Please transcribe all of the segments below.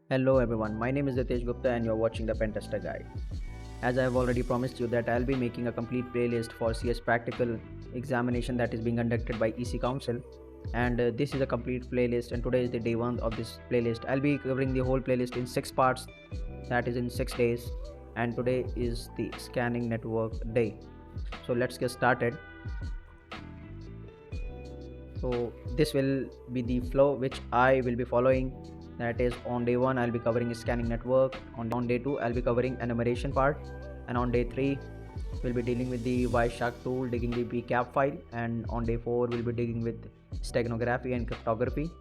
Hello everyone, my name is Ritesh Gupta and you're watching the Pentester Guide. As I have already promised you that I'll be making a complete playlist for CS practical examination that is being conducted by EC Council, and this is a complete playlist, and today is the day 1 of this playlist. I'll be covering the whole playlist in 6 parts, that is in 6 days, and today is the scanning network day. So let's get started. So this will be the flow which I will be following. That is, on day 1 I'll be covering scanning network, on day 2 I'll be covering enumeration part, and on day 3 we'll be dealing with the Wireshark tool, digging the bcap file, and on day 4 we'll be digging with steganography and cryptography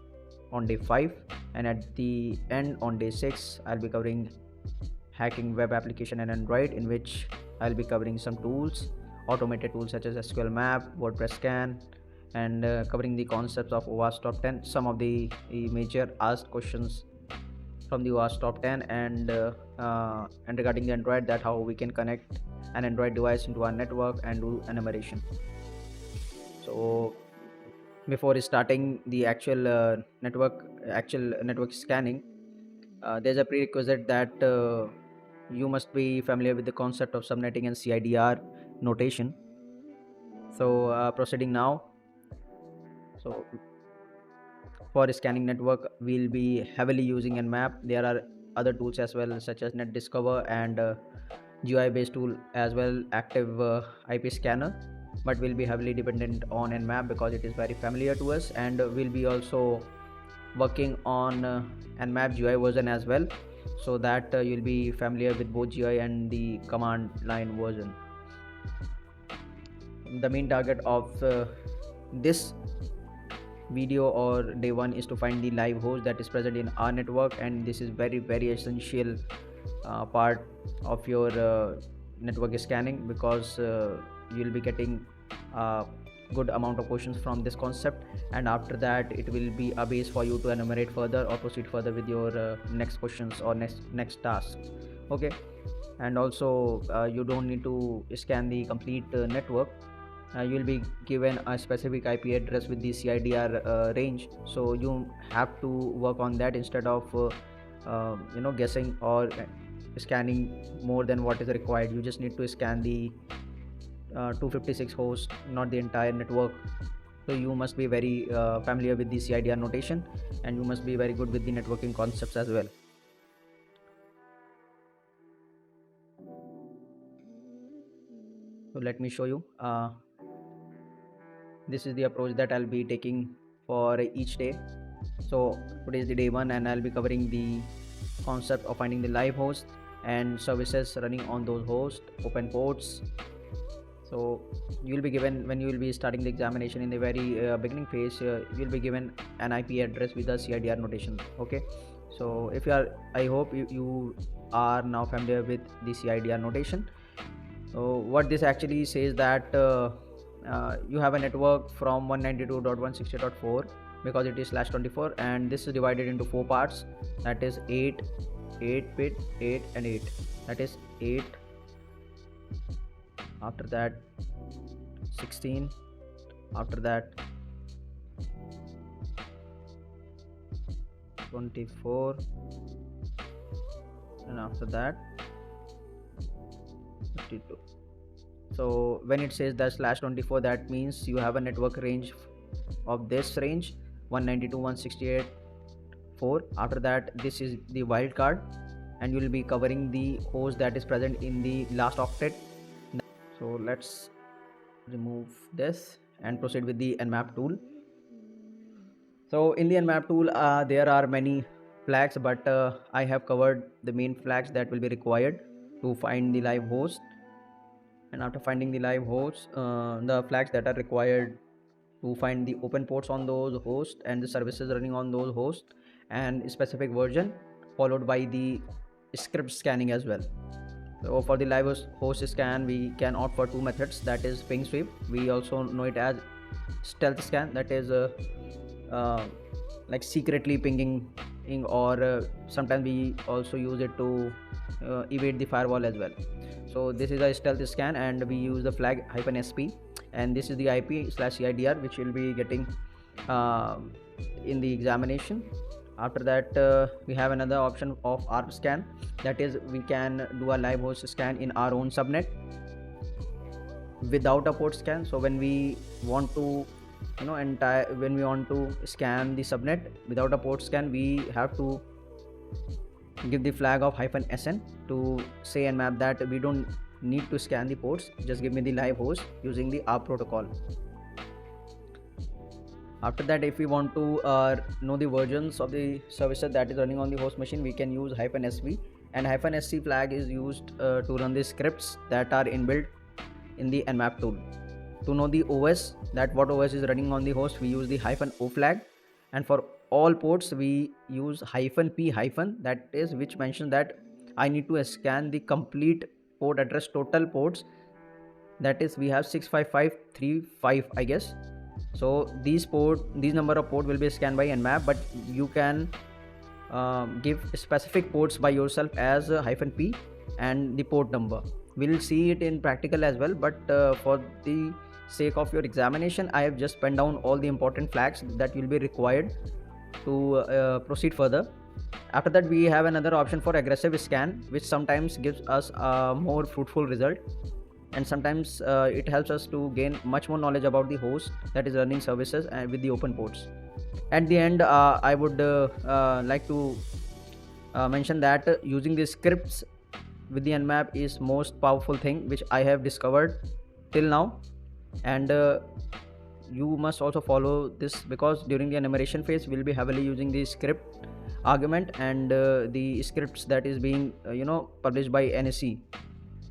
on day 5, and at the end on day 6 I'll be covering hacking web application and Android, in which I'll be covering some tools, automated tools such as Nmap, WordPress scan, and covering the concepts of OWASP top 10, some of the major asked questions from the OWASP top 10, and regarding the Android, that how we can connect an Android device into our network and do enumeration. So before starting the actual network scanning, there's a prerequisite that you must be familiar with the concept of subnetting and CIDR notation. So proceeding now. So for scanning network, we'll be heavily using Nmap. There are other tools as well, such as NetDiscover and GUI based tool as well, active IP scanner, but we'll be heavily dependent on Nmap because it is very familiar to us, and we'll be also working on Nmap GUI version as well, so that you'll be familiar with both GUI and the command line version. The main target of this video or day 1 is to find the live host that is present in our network, and this is very essential part of your network scanning, because you'll be getting a good amount of questions from this concept, and after that it will be a base for you to enumerate further or proceed further with your next questions or next task. Okay, and also you don't need to scan the complete network. You will be given a specific IP address with the CIDR range, so you have to work on that instead of guessing or scanning more than what is required. You just need to scan the 256 host, not the entire network. So you must be very familiar with the CIDR notation, and you must be very good with the networking concepts as well. So let me show you. This is the approach that I'll be taking for each day. So today is the day 1, and I'll be covering the concept of finding the live host and services running on those hosts, open ports. So you will be given, when you will be starting the examination in the very beginning phase, you will be given an IP address with the CIDR notation. Okay, so if you are, I hope you are now familiar with the CIDR notation. So what this actually says that you have a network from 192.168.4, because it is /24, and this is divided into 4 parts, that is 8 bit, 8 and 8, that is 8, after that 16, after that 24, and after that 52. So when it says that /24, that means you have a network range of this range 192.168.4. after that, this is the wildcard, and you will be covering the host that is present in the last octet. So let's remove this and proceed with the Nmap tool. So in the Nmap tool, there are many flags, but I have covered the main flags that will be required to find the live host. And after finding the live hosts, the flags that are required to find the open ports on those hosts and the services running on those hosts, and specific version, followed by the script scanning as well. So for the live host scan, we can opt for 2 methods, that is ping sweep. We also know it as stealth scan, that is like secretly pinging, or sometimes we also use it to evade the firewall as well. So this is a stealth scan, and we use the flag -sp, and this is the IP/CIDR which will be getting in the examination. After that we have another option of ARP scan, that is we can do a live host scan in our own subnet without a port scan. So when we want to when we want to scan the subnet without a port scan, we have to give the flag of -sn to say Nmap that we don't need to scan the ports, just give me the live host using the ARP protocol. After that, if we want to know the versions of the services that is running on the host machine, we can use -sv, and -sc flag is used to run the scripts that are inbuilt in the Nmap tool. To know the OS, that what OS is running on the host, we use the -o flag, and for all ports we use -p-, that is which mentions that I need to scan the complete port address, total ports, that is we have 65535 I guess. So these number of port will be scanned by Nmap, but you can give specific ports by yourself as -p and the port number. We'll see it in practical as well, but for the sake of your examination, I have just penned down all the important flags that will be required to proceed further. After that, we have another option for aggressive scan, which sometimes gives us a more fruitful result, and sometimes it helps us to gain much more knowledge about the host that is running services and with the open ports. At the end, I would like to mention that using the scripts with the Nmap is most powerful thing which I have discovered till now, and you must also follow this, because during the enumeration phase we'll be heavily using the script argument and the scripts that is being published by NSE.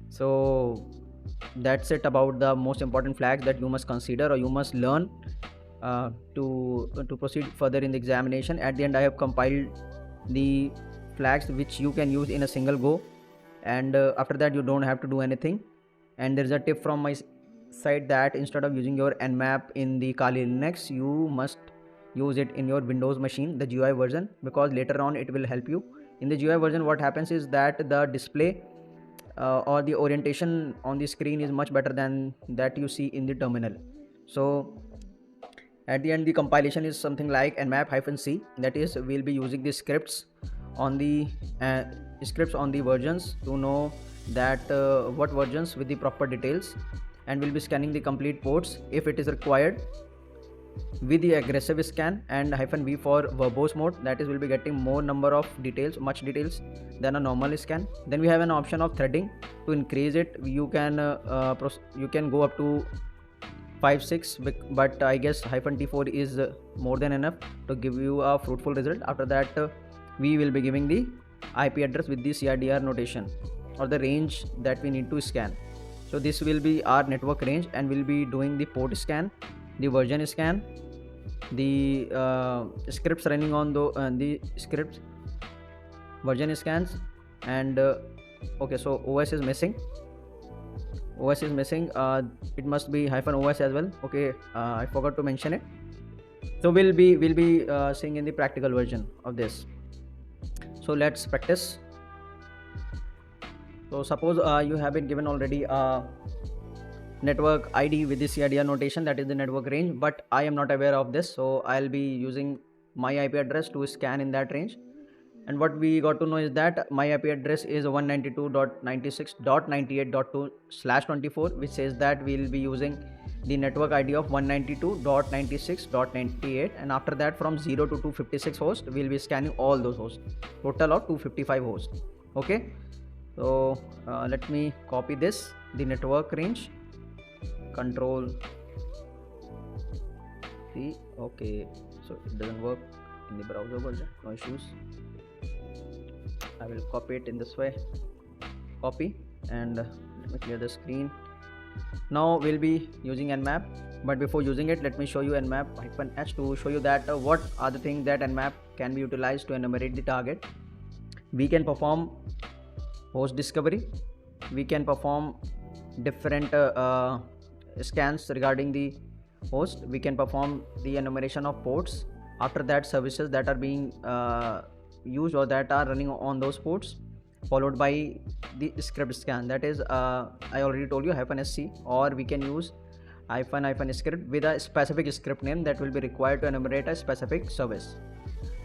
So that's it about the most important flags that you must consider or you must learn to proceed further in the examination. At the end, I have compiled the flags which you can use in a single go, and after that you don't have to do anything. And there's a tip from my side that instead of using your Nmap in the Kali Linux, you must use it in your Windows machine, the GUI version, because later on it will help you. In the GUI version, what happens is that the display or the orientation on the screen is much better than that you see in the terminal. So at the end, the compilation is something like Nmap-c, that is we'll be using the scripts on the versions to know that what versions with the proper details, and we'll be scanning the complete ports if it is required with the aggressive scan, and -v for verbose mode, that is we'll be getting more number of details, much details than a normal scan. Then we have an option of threading. To increase it, you can go up to 5-6, but I guess -t4 is more than enough to give you a fruitful result. After that, we will be giving the IP address with the CRDR notation or the range that we need to scan. So this will be our network range, and we'll be doing the port scan, the version scan, the scripts running on the scripts version scans, and okay, so OS is missing. It must be -os as well. Okay, I forgot to mention it. So we'll be seeing in the practical version of this. So let's practice. So suppose you have been given already a network ID with the CRDR notation, that is the network range, but I am not aware of this, so I'll be using my IP address to scan in that range. And what we got to know is that my IP address is 192.96.98.2/24, which says that we'll be using the network ID of 192.96.98, and after that from 0 to 256 hosts we'll be scanning all those hosts, total of 255 hosts. Okay, so let me copy this, the network range, Control C. Okay, so it doesn't work in the browser version, no issues. I will copy it in this way, copy, and let me clear the screen. Now we'll be using Nmap, but before using it, let me show you Nmap-h to show you that what are the things that Nmap can be utilized to enumerate the target. We can perform host discovery, we can perform different scans regarding the host, we can perform the enumeration of ports, after that services that are being used or that are running on those ports, followed by the script scan, that is I already told you -sc, or we can use -script with a specific script name that will be required to enumerate a specific service.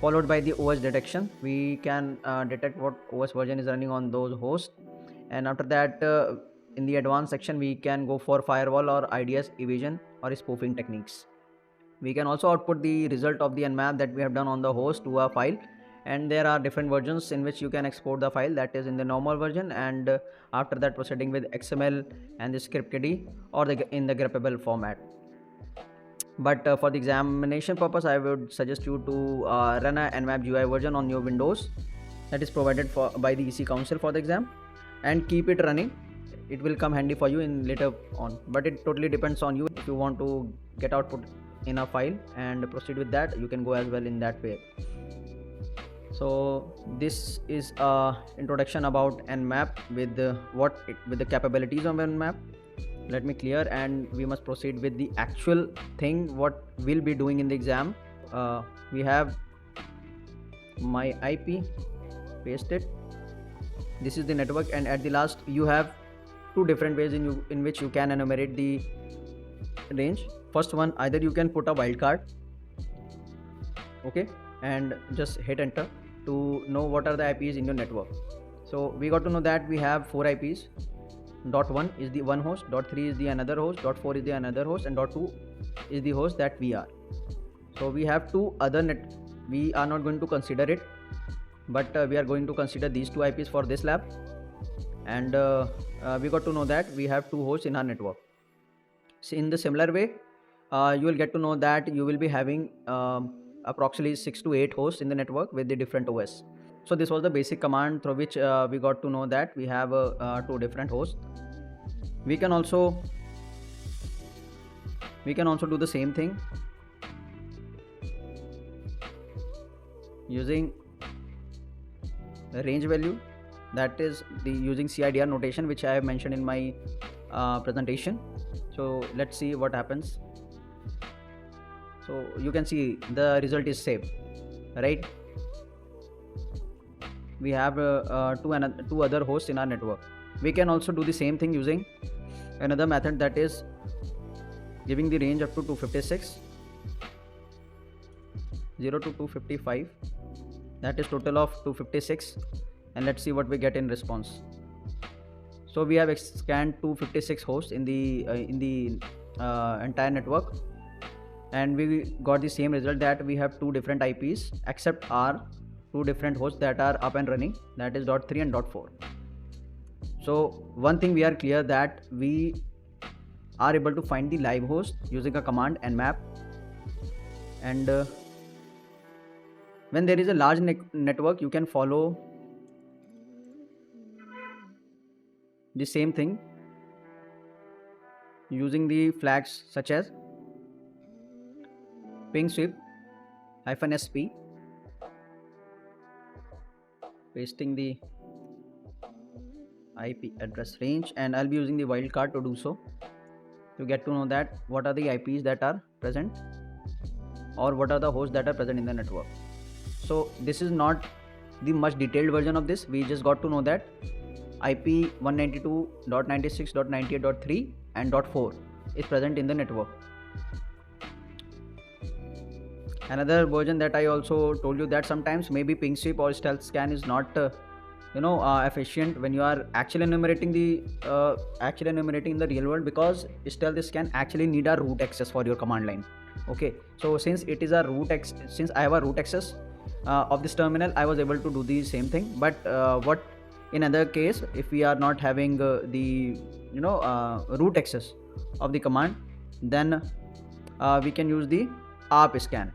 followed by the OS detection. We can detect what OS version is running on those hosts, and after that in the advanced section we can go for firewall or IDS evasion or spoofing techniques. We can also output the result of the Nmap that we have done on the host to a file, and there are different versions in which you can export the file, that is in the normal version, and after that proceeding with XML and the script.kd or in the greppable format. But for the examination purpose, I would suggest you to run a Nmap GUI version on your Windows that is provided by the EC Council for the exam, and keep it running. It will come handy for you in later on, but it totally depends on you. If you want to get output in a file and proceed with that, you can go as well in that way. So this is a introduction about Nmap with the capabilities of Nmap. Let me clear, and we must proceed with the actual thing what we'll be doing in the exam. We have my IP, paste it. This is the network, and at the last you have two different ways in which you can enumerate the range. First one, either you can put a wildcard, okay, and just hit enter to know what are the IPs in your network. So we got to know that we have 4 IPs. Dot 1 is the one host, dot 3 is the another host, dot 4 is the another host, and dot 2 is the host that we are. So we have two other we are not going to consider it, but we are going to consider these two IPs for this lab, and we got to know that we have 2 hosts in our network. So in the similar way, you will get to know that you will be having approximately 6 to 8 hosts in the network with the different OS. So this was the basic command through which we got to know that we have 2 different hosts. We can also do the same thing using the range value, that is using CIDR notation, which I have mentioned in my presentation. So let's see what happens. So you can see the result is saved, right? We have two other hosts in our network. We can also do the same thing using another method, that is giving the range up to 256, 0 to 255, that is total of 256, and let's see what we get in response. So we have scanned 256 hosts in the entire network, and we got the same result, that we have 2 different IPs except our 2 different hosts that are up and running, that is dot 3 and dot 4. So one thing we are clear, that we are able to find the live host using a command nmap, and when there is a large network, you can follow the same thing using the flags such as ping sweep -sp, pasting the IP address range, and I'll be using the wildcard to do so, to get to know that what are the IPs that are present or what are the hosts that are present in the network. So this is not the much detailed version of this. We just got to know that IP 192.96.98.3 and .4 is present in the network. Another version that I also told you, that sometimes maybe ping sweep or stealth scan is not efficient when you are actually enumerating in the real world, because stealth scan actually need a root access for your command line. Okay, so since it is a since I have a root access of this terminal, I was able to do the same thing. But what in other case, if we are not having the root access of the command, then we can use the ARP scan,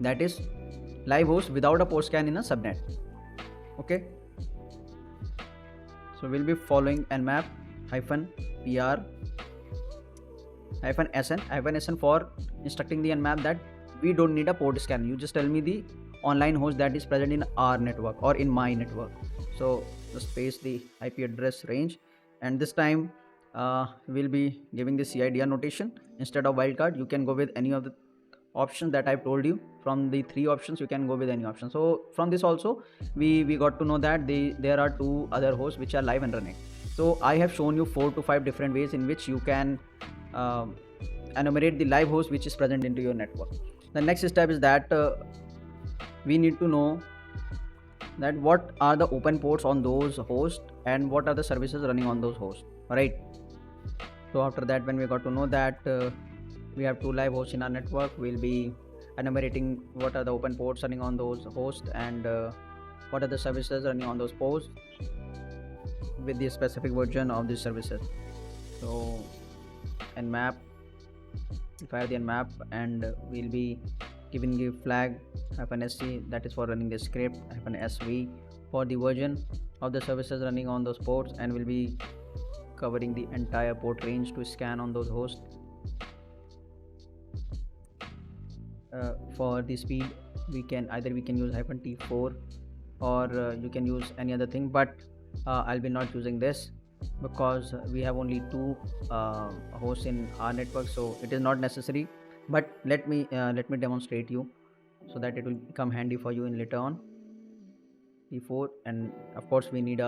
that is live host without a port scan in a subnet. Okay, so we'll be following nmap -pr -sn for instructing the nmap that we don't need a port scan. You just tell me the online host that is present in our network or in my network. So just paste the IP address range, and this time we'll be giving the CIDR notation instead of wildcard. You can go with any of the options that I've told you. From the 3 options, you can go with any option. So from this also we got to know that there are 2 other hosts which are live and running. So I have shown you 4 to 5 different ways in which you can enumerate the live host which is present into your network. The next step is that we need to know that what are the open ports on those hosts and what are the services running on those hosts, right? So after that, when we got to know that we have 2 live hosts in our network, we'll be enumerating what are the open ports running on those hosts and what are the services running on those ports with the specific version of these services. So Nmap, we fire the Nmap and we'll be giving the flag -sc, that is for running the script, -sv for the version of the services running on those ports, and we'll be covering the entire port range to scan on those hosts. For the speed, we can use -t4 or you can use any other thing, but I'll be not using this because we have only 2 hosts in our network, so it is not necessary. But let me demonstrate you so that it will come handy for you in later on. T4, and of course we need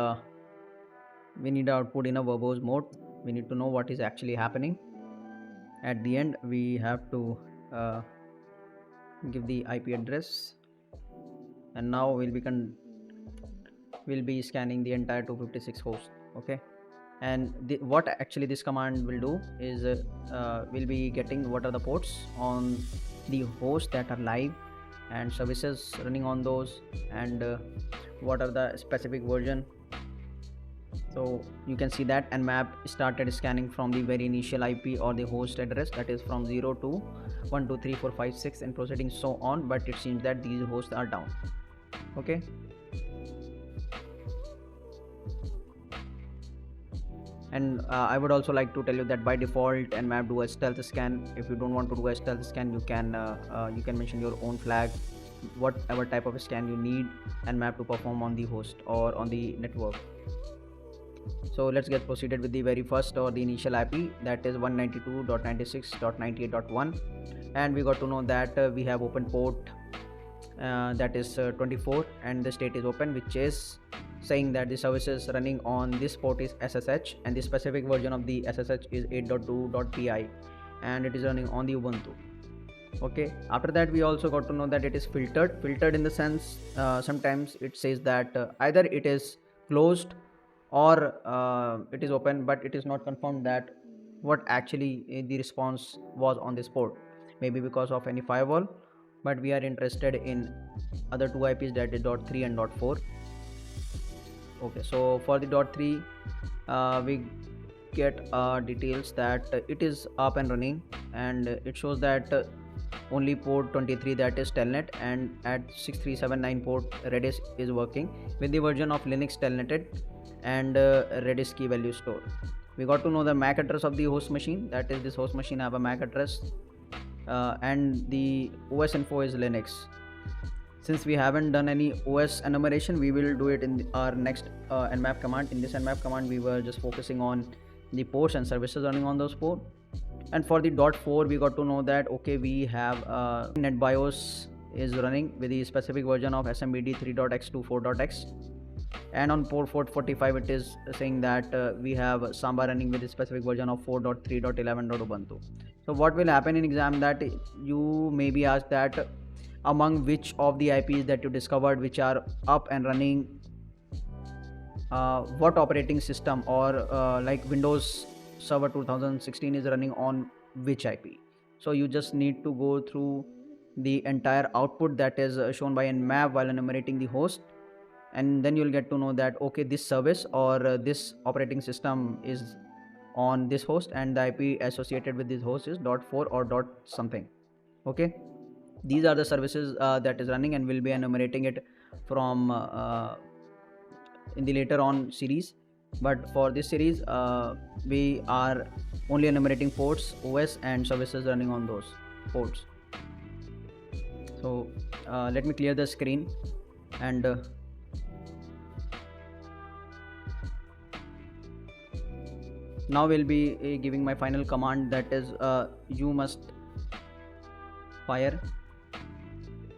output in a verbose mode. We need to know what is actually happening. At the end, we have to give the IP address, and now we'll be scanning the entire 256 hosts. Okay, and what actually this command will do is we'll be getting what are the ports on the hosts that are live and services running on those, and what are the specific version. So you can see that Nmap started scanning from the very initial IP or the host address, that is from 0 to 1 2 3 4 5 6 and proceeding so on, but it seems that these hosts are down. Okay, and I would also like to tell you that by default Nmap do a stealth scan. If you don't want to do a stealth scan, you can mention your own flag, whatever type of scan you need Nmap to perform on the host or on the network. So let's get proceeded with the very first or the initial IP, that is 192.96.98.1, and we got to know that we have open port that is 24, and the state is open, which is saying that the services running on this port is SSH, and the specific version of the SSH is 8.2.pi, and it is running on the Ubuntu. Okay, after that we also got to know that it is filtered in the sense sometimes it says that either it is closed or it is open, but it is not confirmed that what actually the response was on this port, maybe because of any firewall, but we are interested in other 2 IPs, that is .3 and .4. Okay, so for the .3 we get details that it is up and running, and it shows that only port 23, that is telnet, and at 6379 port Redis is working with the version of Linux telnetted and Redis key value store. We got to know the MAC address of the host machine, that is this host machine have a MAC address, and the OS info is Linux. Since we haven't done any OS enumeration, we will do it in our next Nmap command. In this Nmap command, we were just focusing on the ports and services running on those ports. And for the .4, we got to know that okay, we have NetBIOS is running with the specific version of SMBD 3.x to 4.x, and on port 445 it is saying that we have Samba running with the specific version of 4.3.11.ubuntu. So what will happen in exam, that you may be asked that among which of the IPs that you discovered which are up and running, what operating system or like Windows Server 2016 is running on which IP. So you just need to go through the entire output that is shown by Nmap while enumerating the host, and then you'll get to know that okay, this service or this operating system is on this host, and the IP associated with this host is .4 or something. Okay, these are the services that is running, and we'll be enumerating it from in the later on series. But for this series we are only enumerating ports, OS and services running on those ports. So let me clear the screen, and now we'll be giving my final command, that is you must fire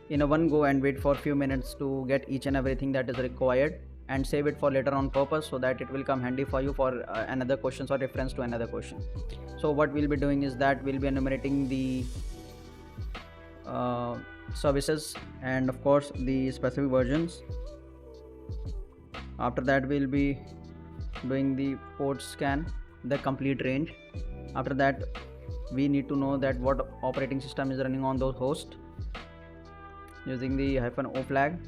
in a one go and wait for a few minutes to get each and everything that is required, and save it for later on purpose, so that it will come handy for you for another questions or reference to another question. So what we'll be doing is that we'll be enumerating the services, and of course the specific versions. After that we'll be doing the port scan, the complete range. After that we need to know that what operating system is running on those hosts using the -o flag.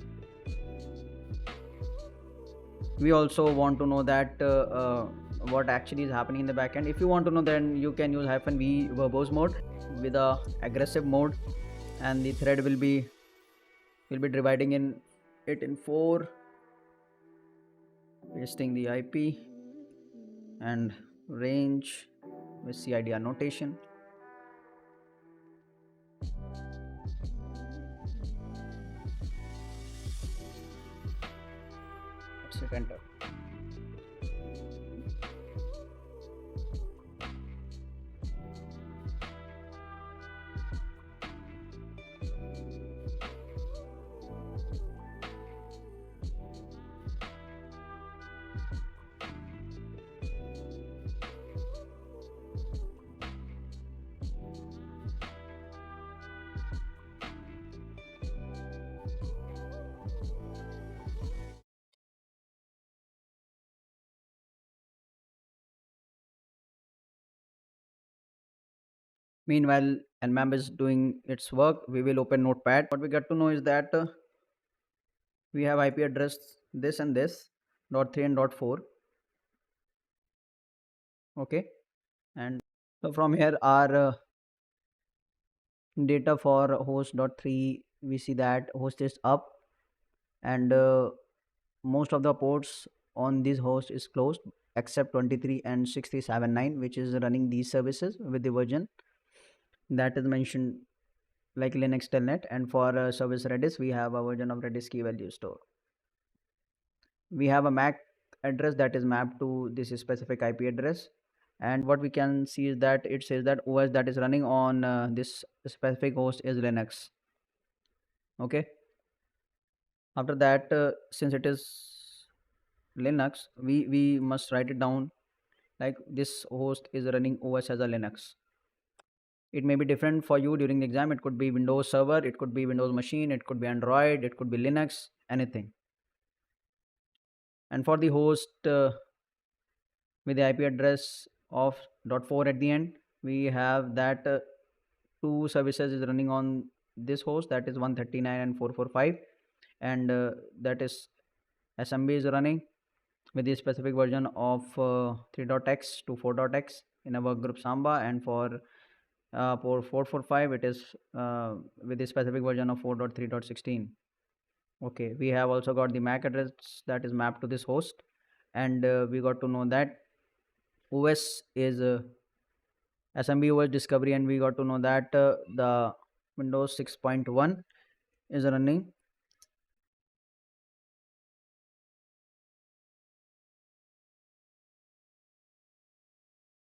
We also want to know that what actually is happening in the backend. If you want to know, then you can use -v verbose mode with a aggressive mode, and the thread will be dividing it in 4, pasting the IP and range with CIDR notation. Let's hit enter. Meanwhile, Nmap is doing its work. We will open Notepad. What we get to know is that we have IP address this and this, .3 and .4. Okay, and so from here our data for host.3, we see that host is up, and most of the ports on this host is closed except 23 and 6379, which is running these services with the version that is mentioned like Linux telnet. And for service Redis, we have a version of Redis key value store. We have a MAC address that is mapped to this specific IP address, and what we can see is that it says that OS that is running on this specific host is Linux. Okay, after that since it is Linux, we must write it down like this host is running OS as a Linux. It may be different for you during the exam. It could be Windows Server, it could be Windows Machine, it could be Android, it could be Linux, anything. And for the host with the IP address of .4 at the end, we have that 2 services is running on this host, that is 139 and 445, and that is SMB is running with the specific version of 3.x to 4.x in our group Samba, and for 445 it is with the specific version of 4.3.16. Okay, we have also got the MAC address that is mapped to this host, and we got to know that OS is SMB OS discovery, and we got to know that the Windows 6.1 is running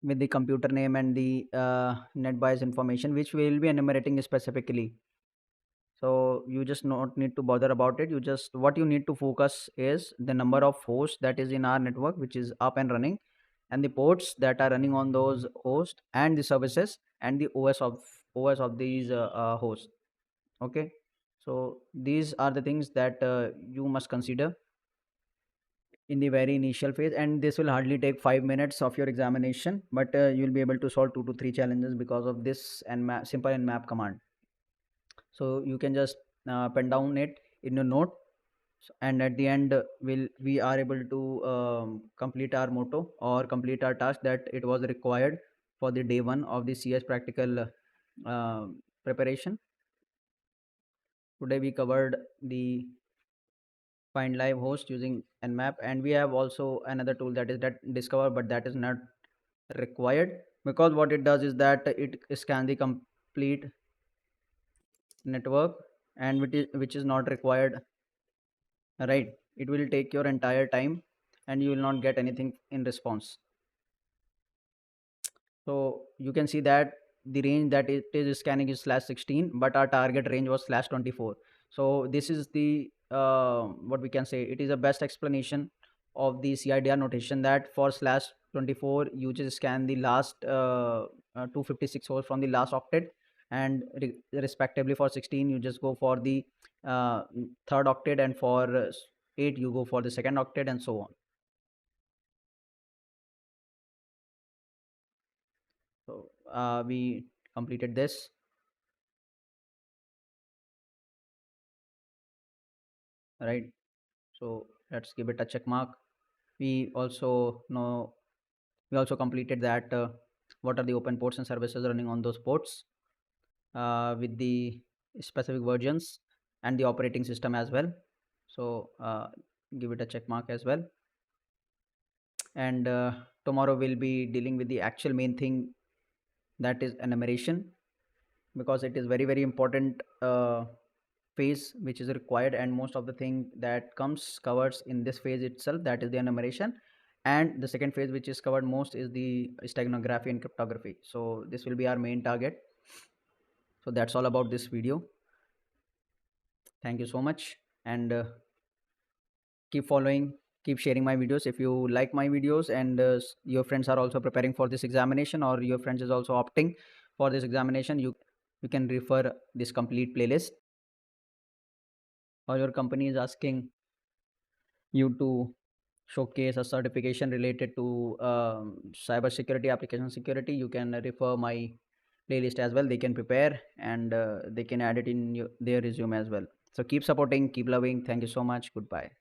with the computer name and the NetBIOS information, which we will be enumerating specifically. So you just not need to bother about it. You just, what you need to focus is the number of hosts that is in our network, which is up and running, and the ports that are running on those hosts, and the services, and the OS of these hosts. Okay, so these are the things that you must consider in the very initial phase, and this will hardly take 5 minutes of your examination, but you'll be able to solve 2 to 3 challenges because of this and simple Nmap command. So you can just pen down it in your note, and at the end we are able to complete our motto or complete our task that it was required for the day 1 of the CS practical preparation. Today we covered the find live host using Nmap, and we have also another tool that is that discover, but that is not required, because what it does is that it scans the complete network, and which is not required, right? It will take your entire time and you will not get anything in response. So you can see that the range that it is scanning is /16, but our target range was /24. So this is the what we can say, it is a best explanation of the CIDR notation, that for /24 you just scan the last 256 holes from the last octet, and respectively for 16 you just go for the uh, third octet, and for 8 you go for the second octet, and so on. So we completed this, right? So let's give it a check mark. We also know, we also completed that what are the open ports and services running on those ports with the specific versions and the operating system as well. So give it a check mark as well. And tomorrow we'll be dealing with the actual main thing, that is enumeration, because it is very very important phase which is required, and most of the thing that comes covers in this phase itself, that is the enumeration. And the second phase which is covered most is the steganography and cryptography. So this will be our main target. So that's all about this video. Thank you so much, and keep following, keep sharing my videos if you like my videos, and your friends are also preparing for this examination, or your friends is also opting for this examination. You can refer this complete playlist, or your company is asking you to showcase a certification related to cyber security, application security, you can refer my playlist as well. They can prepare, and they can add it in their resume as well. So keep supporting, keep loving. Thank you so much. Goodbye.